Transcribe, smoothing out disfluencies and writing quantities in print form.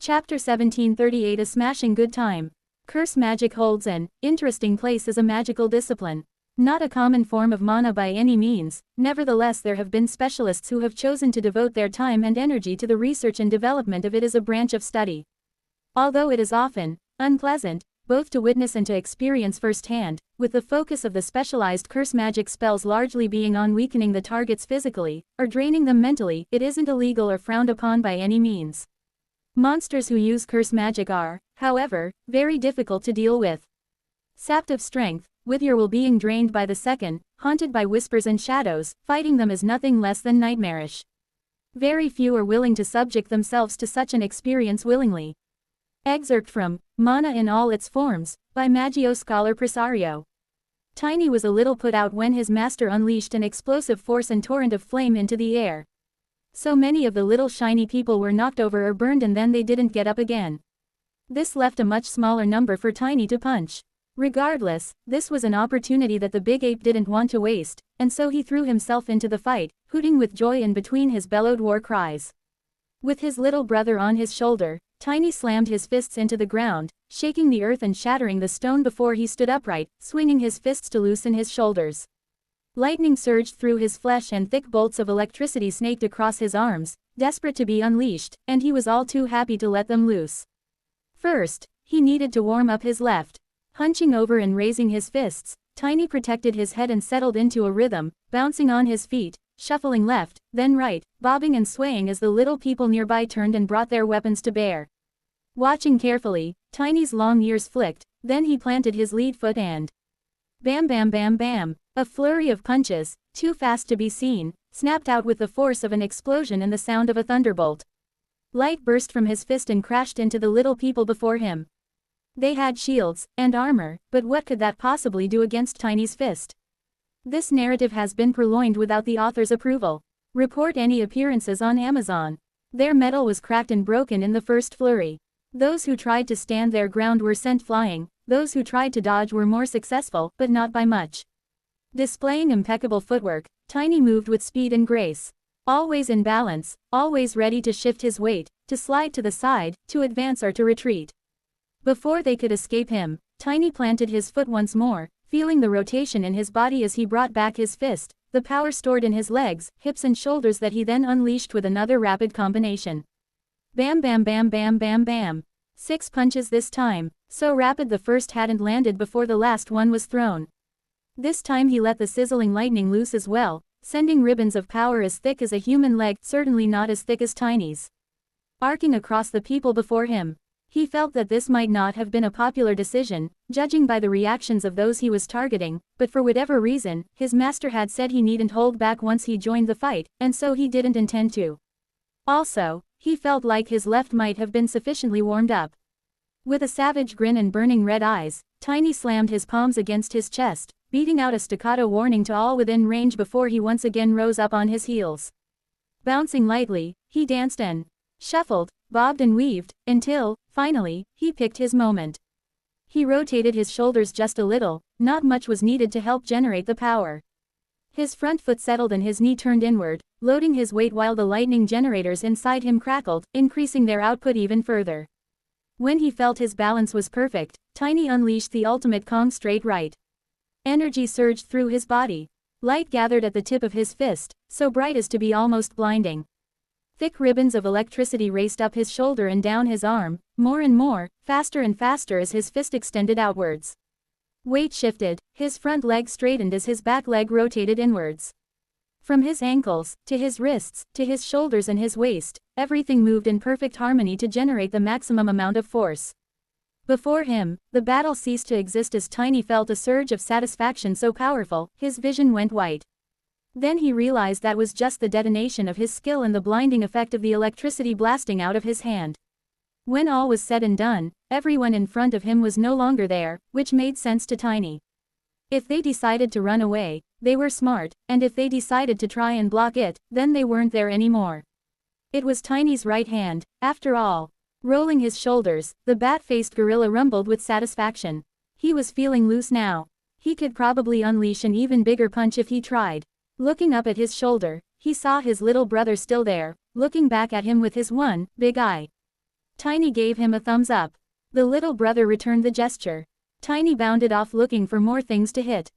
Chapter 1738 A Smashing Good Time. Curse magic holds an interesting place as a magical discipline. Not a common form of mana by any means, nevertheless there have been specialists who have chosen to devote their time and energy to the research and development of it as a branch of study. Although it is often unpleasant, both to witness and to experience firsthand, with the focus of the specialized curse magic spells largely being on weakening the targets physically, or draining them mentally, it isn't illegal or frowned upon by any means. Monsters who use curse magic are, however, very difficult to deal with. Sapped of strength, with your will being drained by the second, haunted by whispers and shadows, fighting them is nothing less than nightmarish. Very few are willing to subject themselves to such an experience willingly. Excerpt from Mana in All Its Forms, by Maggio scholar Presario. Tiny was a little put out when his master unleashed an explosive force and torrent of flame into the air. So many of the little shiny people were knocked over or burned and then they didn't get up again. This left a much smaller number for Tiny to punch. Regardless, this was an opportunity that the big ape didn't want to waste, and so he threw himself into the fight, hooting with joy in between his bellowed war cries. With his little brother on his shoulder, Tiny slammed his fists into the ground, shaking the earth and shattering the stone before he stood upright, swinging his fists to loosen his shoulders. Lightning surged through his flesh and thick bolts of electricity snaked across his arms, desperate to be unleashed, and he was all too happy to let them loose. First, he needed to warm up his left. Hunching over and raising his fists, Tiny protected his head and settled into a rhythm, bouncing on his feet, shuffling left, then right, bobbing and swaying as the little people nearby turned and brought their weapons to bear. Watching carefully, Tiny's long ears flicked, then he planted his lead foot and bam bam bam bam. A flurry of punches, too fast to be seen, snapped out with the force of an explosion and the sound of a thunderbolt. Light burst from his fist and crashed into the little people before him. They had shields and armor, but what could that possibly do against Tiny's fist? This narrative has been purloined without the author's approval. Report any appearances on Amazon. Their metal was cracked and broken in the first flurry. Those who tried to stand their ground were sent flying, those who tried to dodge were more successful, but not by much. Displaying impeccable footwork, Tiny moved with speed and grace. Always in balance, always ready to shift his weight, to slide to the side, to advance or to retreat. Before they could escape him, Tiny planted his foot once more, feeling the rotation in his body as he brought back his fist, the power stored in his legs, hips and shoulders that he then unleashed with another rapid combination. Bam bam bam bam bam bam. 6 punches this time, so rapid the first hadn't landed before the last one was thrown. This time he let the sizzling lightning loose as well, sending ribbons of power as thick as a human leg, certainly not as thick as Tiny's, arcing across the people before him. He felt that this might not have been a popular decision, judging by the reactions of those he was targeting, but for whatever reason, his master had said he needn't hold back once he joined the fight, and so he didn't intend to. Also, he felt like his left might have been sufficiently warmed up. With a savage grin and burning red eyes, Tiny slammed his palms against his chest, beating out a staccato warning to all within range before he once again rose up on his heels. Bouncing lightly, he danced and shuffled, bobbed and weaved, until, finally, he picked his moment. He rotated his shoulders just a little, not much was needed to help generate the power. His front foot settled and his knee turned inward, loading his weight while the lightning generators inside him crackled, increasing their output even further. When he felt his balance was perfect, Tiny unleashed the ultimate Kong straight right. Energy surged through his body. Light gathered at the tip of his fist, so bright as to be almost blinding. Thick ribbons of electricity raced up his shoulder and down his arm, more and more, faster and faster as his fist extended outwards. Weight shifted, his front leg straightened as his back leg rotated inwards. From his ankles, to his wrists, to his shoulders and his waist, everything moved in perfect harmony to generate the maximum amount of force. Before him, the battle ceased to exist as Tiny felt a surge of satisfaction so powerful, his vision went white. Then he realized that was just the detonation of his skill and the blinding effect of the electricity blasting out of his hand. When all was said and done, everyone in front of him was no longer there, which made sense to Tiny. If they decided to run away, they were smart, and if they decided to try and block it, then they weren't there anymore. It was Tiny's right hand, after all. Rolling his shoulders, the bat-faced gorilla rumbled with satisfaction. He was feeling loose now. He could probably unleash an even bigger punch if he tried. Looking up at his shoulder, he saw his little brother still there, looking back at him with his one big eye. Tiny gave him a thumbs up. The little brother returned the gesture. Tiny bounded off looking for more things to hit.